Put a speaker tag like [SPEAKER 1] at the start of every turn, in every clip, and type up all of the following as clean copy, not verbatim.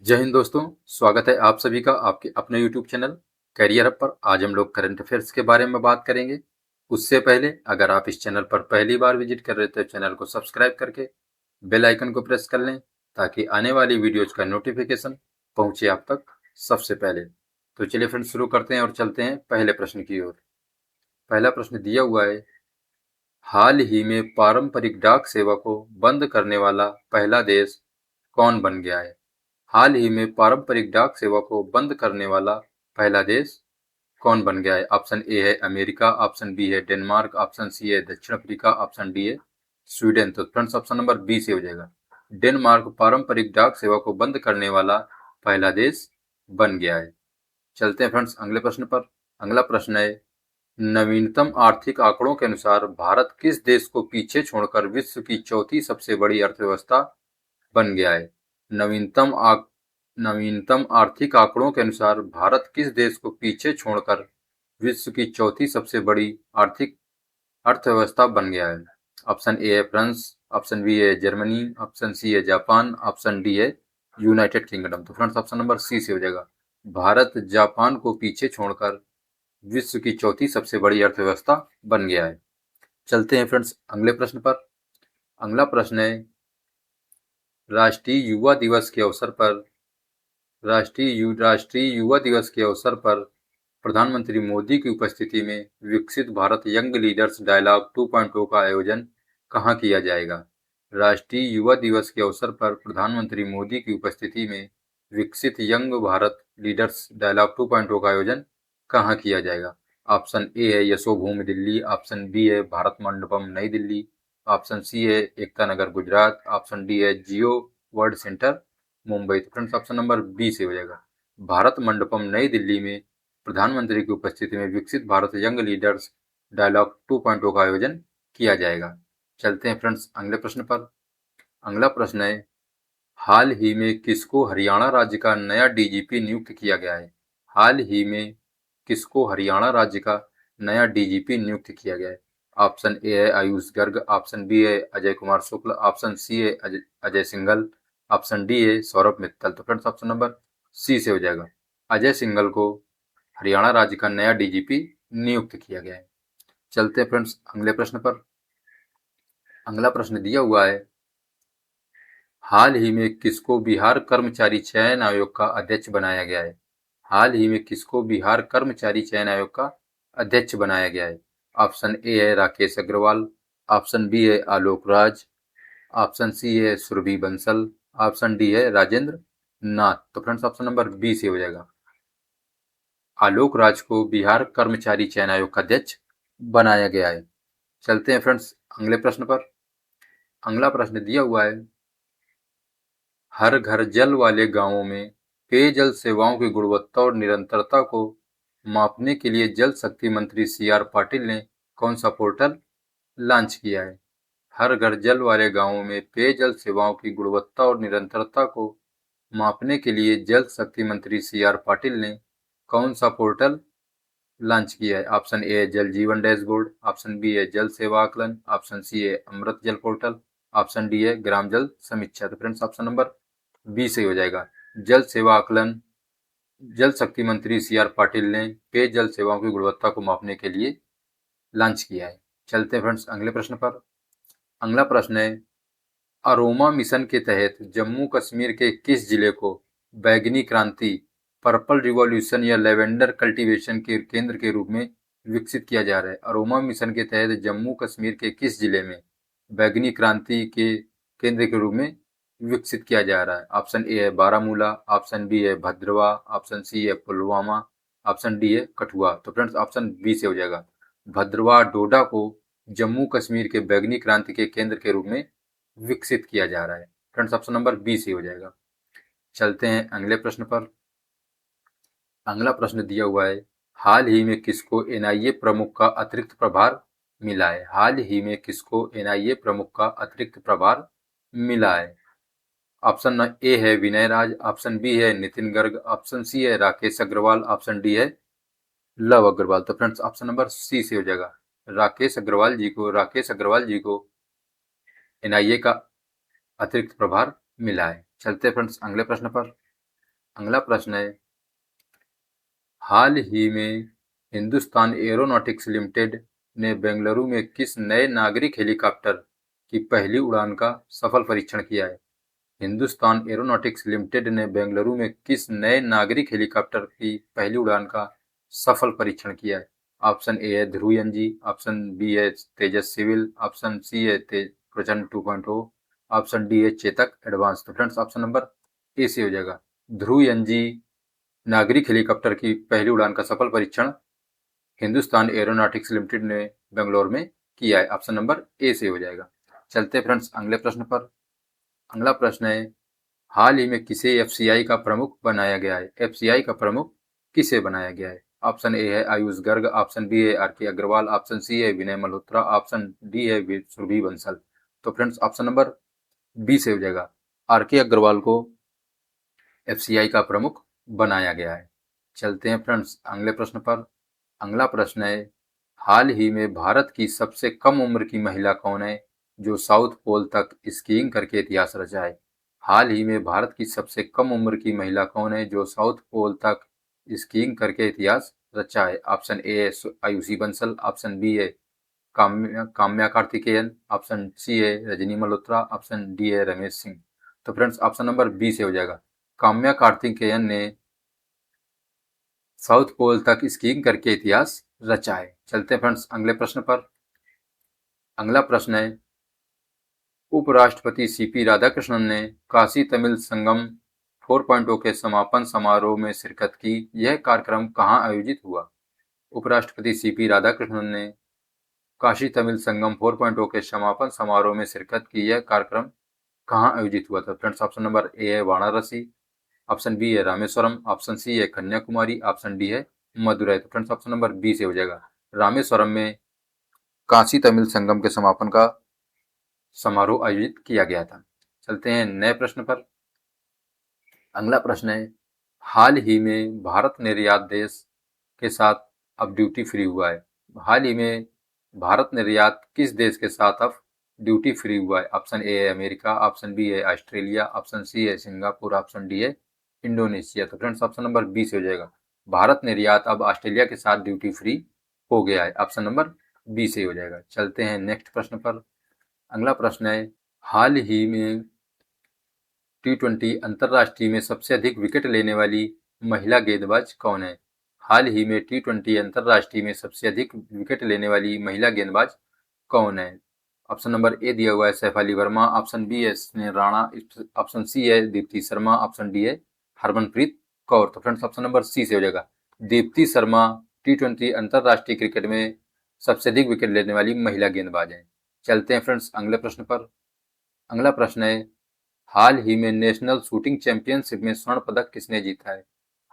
[SPEAKER 1] जय हिंद दोस्तों। स्वागत है आप सभी का आपके अपने यूट्यूब चैनल करियर हब पर। आज हम लोग करंट अफेयर्स के बारे में बात करेंगे। उससे पहले अगर आप इस चैनल पर पहली बार विजिट कर रहे थे तो चैनल को सब्सक्राइब करके बेल आइकन को प्रेस कर लें ताकि आने वाली वीडियोज का नोटिफिकेशन पहुंचे आप तक सबसे पहले। तो चलिए फ्रेंड्स शुरू करते हैं और चलते हैं पहले प्रश्न की ओर। पहला प्रश्न दिया हुआ है, हाल ही में पारंपरिक डाक सेवा को बंद करने वाला पहला देश कौन बन गया है? हाल ही में पारंपरिक डाक सेवा को बंद करने वाला पहला देश कौन बन गया है? ऑप्शन ए है अमेरिका, ऑप्शन बी है डेनमार्क, ऑप्शन सी है दक्षिण अफ्रीका, ऑप्शन डी है स्वीडन। तो फ्रेंड्स ऑप्शन नंबर बी से हो जाएगा। डेनमार्क पारंपरिक डाक सेवा को बंद करने वाला पहला देश बन गया है। चलते हैं फ्रेंड्स अगले प्रश्न पर। अगला प्रश्न है, नवीनतम आर्थिक आंकड़ों के अनुसार भारत किस देश को पीछे छोड़कर विश्व की चौथी सबसे बड़ी अर्थव्यवस्था बन गया है? नवीनतम आर्थिक आंकड़ों के अनुसार भारत किस देश को पीछे छोड़कर विश्व की चौथी सबसे बड़ी आर्थिक अर्थव्यवस्था बन गया है? ऑप्शन ए है फ्रांस, ऑप्शन बी है जर्मनी, ऑप्शन सी है जापान, ऑप्शन डी है यूनाइटेड किंगडम। तो फ्रेंड्स ऑप्शन नंबर सी से हो जाएगा। भारत जापान को पीछे छोड़कर विश्व की चौथी सबसे बड़ी अर्थव्यवस्था बन गया है। चलते हैं फ्रेंड्स अगले प्रश्न पर। अगला प्रश्न है, राष्ट्रीय युवा दिवस के अवसर पर राष्ट्रीय युवा दिवस के अवसर पर प्रधानमंत्री मोदी की उपस्थिति में विकसित भारत यंग लीडर्स डायलॉग 2.0 का आयोजन कहाँ किया जाएगा? राष्ट्रीय युवा दिवस के अवसर पर प्रधानमंत्री मोदी की उपस्थिति में विकसित यंग भारत लीडर्स डायलॉग 2.0 का आयोजन कहाँ किया जाएगा? ऑप्शन ए है यशोभूमि दिल्ली, ऑप्शन बी है भारत मंडपम नई दिल्ली, ऑप्शन सी है एकता नगर गुजरात, ऑप्शन डी है जियो वर्ल्ड सेंटर मुंबई। तो फ्रेंड्स ऑप्शन नंबर बी से हो जाएगा। भारत मंडपम नई दिल्ली में प्रधानमंत्री की उपस्थिति में विकसित भारत यंग लीडर्स डायलॉग 2.0 का आयोजन किया जाएगा। चलते हैं फ्रेंड्स अगले प्रश्न पर। अगला प्रश्न है, हाल ही में किसको हरियाणा राज्य का नया डीजीपी नियुक्त किया गया है? हाल ही में किसको हरियाणा राज्य का नया डीजीपी नियुक्त किया गया है? ऑप्शन ए है आयुष गर्ग, ऑप्शन बी है अजय कुमार शुक्ल, ऑप्शन सी है अजय सिंघल, ऑप्शन डी है सौरभ मित्तल। तो फ्रेंड्स ऑप्शन नंबर सी से हो जाएगा। अजय सिंघल को हरियाणा राज्य का नया डीजीपी नियुक्त किया गया है। चलते हैं फ्रेंड्स अगले प्रश्न पर। अगला प्रश्न दिया हुआ है, हाल ही में किसको बिहार कर्मचारी चयन आयोग का अध्यक्ष बनाया गया है? हाल ही में किसको बिहार कर्मचारी चयन आयोग का अध्यक्ष बनाया गया है? ऑप्शन ए है राकेश अग्रवाल, ऑप्शन बी है आलोक राज, ऑप्शन सी है सुरभि बंसल, ऑप्शन डी है राजेंद्र नाथ। तो फ्रेंड्स ऑप्शन नंबर बी से हो जाएगा। आलोक राज को बिहार कर्मचारी चयन आयोग का अध्यक्ष बनाया गया है। चलते हैं फ्रेंड्स अगले प्रश्न पर। अगला प्रश्न दिया हुआ है, हर घर जल वाले गांवों में पेयजल सेवाओं की गुणवत्ता और निरंतरता को मापने के लिए जल शक्ति मंत्री सी आर पाटिल ने कौन सा पोर्टल लॉन्च किया है? हर घर जल वाले गांवों में पेयजल सेवाओं की गुणवत्ता और निरंतरता को मापने के लिए जल शक्ति मंत्री सी आर पाटिल ने कौन सा पोर्टल लॉन्च किया है? ऑप्शन ए है जल जीवन डैशबोर्ड, ऑप्शन बी है जल सेवा आकलन, ऑप्शन सी है अमृत जल पोर्टल, ऑप्शन डी है ग्राम जल समीक्षा। तो फ्रेंड्स ऑप्शन नंबर बी से हो जाएगा। जल सेवा आकलन जल शक्ति मंत्री सी आर पाटिल ने पेयजल सेवाओं की गुणवत्ता को मापने के लिए लॉन्च किया है। चलते हैं फ्रेंड्स अगले प्रश्न पर। अगला प्रश्न है, अरोमा मिशन के तहत जम्मू कश्मीर के किस जिले को बैगनी क्रांति पर्पल रिवॉल्यूशन या लेवेंडर कल्टीवेशन के केंद्र के रूप में विकसित किया जा रहा है? अरोमा मिशन के तहत जम्मू कश्मीर के किस जिले में बैगनी क्रांति के केंद्र के रूप में विकसित किया जा रहा है? ऑप्शन ए है बारामूला, ऑप्शन बी है भद्रवा, ऑप्शन सी है पुलवामा, ऑप्शन डी है कठुआ। तो फ्रेंड्स ऑप्शन बी से हो जाएगा। भद्रवा डोडा को जम्मू कश्मीर के बैगनी क्रांति के केंद्र के रूप में विकसित किया जा रहा है। फ्रेंड्स ऑप्शन नंबर बी से हो जाएगा। चलते हैं अगले प्रश्न पर। अगला प्रश्न दिया हुआ है, हाल ही में किसको एनआईए प्रमुख का अतिरिक्त प्रभार मिला है? हाल ही में किसको एनआईए प्रमुख का अतिरिक्त प्रभार मिला है? ऑप्शन ए है विनय राज, ऑप्शन बी है नितिन गर्ग, ऑप्शन सी है राकेश अग्रवाल, ऑप्शन डी है लव अग्रवाल। तो फ्रेंड्स ऑप्शन नंबर सी से हो जाएगा। राकेश अग्रवाल जी को एनआईए का अतिरिक्त प्रभार मिला है। चलते हैं फ्रेंड्स अगले प्रश्न पर। अगला प्रश्न है, हाल ही में हिंदुस्तान एरोनॉटिक्स लिमिटेड ने बेंगलुरु में किस नए नागरिक हेलीकॉप्टर की पहली उड़ान का सफल परीक्षण किया है? हिंदुस्तान एरोनॉटिक्स लिमिटेड ने बेंगलुरु में किस नए नागरिक हेलीकॉप्टर की पहली उड़ान का सफल परीक्षण किया है? ऑप्शन ए है ध्रुव एनजी, ऑप्शन बी है तेजस सिविल, ऑप्शन सी है तेज प्रचंड 2.0, ऑप्शन डी है चेतक एडवांस। तो फ्रेंड्स ऑप्शन नंबर ए से हो जाएगा। ध्रुव एनजी नागरिक हेलीकॉप्टर की पहली उड़ान का सफल परीक्षण हिंदुस्तान एरोनॉटिक्स लिमिटेड ने बेंगलोर में किया है। ऑप्शन नंबर ए से हो जाएगा। चलते हैं फ्रेंड्स अगले प्रश्न पर। अगला प्रश्न है, हाल ही में किसे एफसीआई का प्रमुख बनाया गया है? एफसीआई का प्रमुख किसे बनाया गया है? ऑप्शन ए है आयुष गर्ग, ऑप्शन बी है आर के अग्रवाल, ऑप्शन सी है विनय मल्होत्रा, ऑप्शन डी है सुरभि बंसल। तो फ्रेंड्स ऑप्शन नंबर बी से हो जाएगा। आर के अग्रवाल को एफसीआई का प्रमुख बनाया गया है। चलते हैं फ्रेंड्स अगले प्रश्न पर। अगला प्रश्न है, हाल ही में भारत की सबसे कम उम्र की महिला कौन है जो साउथ पोल तक स्कीइंग करके इतिहास रचा है? हाल ही में भारत की सबसे कम उम्र की महिला कौन है जो साउथ पोल तक स्कीइंग करके इतिहास रचा है? ऑप्शन ए है आयुषी बंसल, ऑप्शन बी है काम्या कार्तिकेयन, ऑप्शन सी है रजनी मल्होत्रा, ऑप्शन डी है रमेश सिंह। तो फ्रेंड्स ऑप्शन नंबर बी से हो जाएगा। काम्या कार्तिकेयन ने साउथ पोल तक स्कीइंग करके इतिहास रचा है। चलते हैं फ्रेंड्स अगले प्रश्न पर। अगला प्रश्न है, उपराष्ट्रपति सीपी राधाकृष्णन ने काशी तमिल संगम 4.0 के समापन समारोह में शिरकत की। यह कार्यक्रम कहाँ आयोजित हुआ? उपराष्ट्रपति सीपी राधाकृष्णन ने काशी तमिल संगम 4.0 के समापन समारोह में शिरकत की। यह कार्यक्रम कहाँ आयोजित हुआ था? फ्रेंड्स ऑप्शन नंबर ए है वाराणसी, ऑप्शन बी है रामेश्वरम, ऑप्शन सी है कन्याकुमारी, ऑप्शन डी है मदुरई। तो फ्रेंड्स ऑप्शन नंबर बी से हो जाएगा। रामेश्वरम में काशी तमिल संगम के समापन का समारोह आयोजित किया गया था। चलते हैं नए प्रश्न पर। अगला प्रश्न है, हाल ही में भारत निर्यात देश के साथ अब ड्यूटी फ्री हुआ है? हाल ही में भारत निर्यात किस देश के साथ अब ड्यूटी फ्री हुआ है? ऑप्शन ए है अमेरिका, ऑप्शन बी है ऑस्ट्रेलिया, ऑप्शन सी है सिंगापुर, ऑप्शन डी है इंडोनेशिया। तो फ्रेंड्स ऑप्शन नंबर बी से हो जाएगा। भारत निर्यात अब ऑस्ट्रेलिया के साथ ड्यूटी फ्री हो गया है। ऑप्शन नंबर बी से हो जाएगा। चलते हैं नेक्स्ट प्रश्न पर। अगला प्रश्न है, हाल ही में टी20 अंतर्राष्ट्रीय में सबसे अधिक विकेट लेने वाली महिला गेंदबाज कौन है? हाल ही में टी20 अंतर्राष्ट्रीय में सबसे अधिक विकेट लेने वाली महिला गेंदबाज कौन है? ऑप्शन नंबर ए दिया हुआ है सैफाली वर्मा, ऑप्शन बी है स्नेह राणा, ऑप्शन सी है दीप्ति शर्मा, ऑप्शन डी है हरमनप्रीत कौर। तो फ्रेंड्स ऑप्शन नंबर सी से हो जाएगा। दीप्ति शर्मा टी20 अंतर्राष्ट्रीय क्रिकेट में सबसे अधिक विकेट लेने वाली महिला गेंदबाज हैं। चलते हैं फ्रेंड्स अगले प्रश्न पर। अगला प्रश्न है, हाल ही में नेशनल शूटिंग चैंपियनशिप में स्वर्ण पदक किसने जीता है?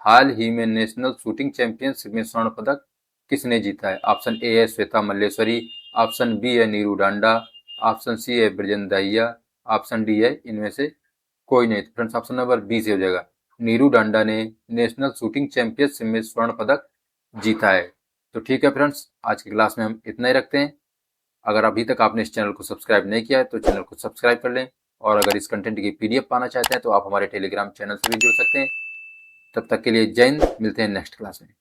[SPEAKER 1] हाल ही में नेशनल शूटिंग चैंपियनशिप में स्वर्ण पदक किसने जीता है? ऑप्शन ए है श्वेता मल्लेश्वरी, ऑप्शन बी है नीरू डांडा, ऑप्शन सी है ब्रजन दाहिया, ऑप्शन डी है इनमें से कोई नहीं। फ्रेंड्स ऑप्शन नंबर बी से हो जाएगा। नीरू डांडा ने नेशनल शूटिंग चैंपियनशिप में स्वर्ण पदक जीता है। तो ठीक है फ्रेंड्स, आज की क्लास में हम इतना ही रखते हैं। अगर अभी तक आपने इस चैनल को सब्सक्राइब नहीं किया है तो चैनल को सब्सक्राइब कर लें, और अगर इस कंटेंट की पीडीएफ पाना चाहते हैं तो आप हमारे टेलीग्राम चैनल से भी जुड़ सकते हैं। तब तक के लिए जय हिंद, मिलते हैं नेक्स्ट क्लास में।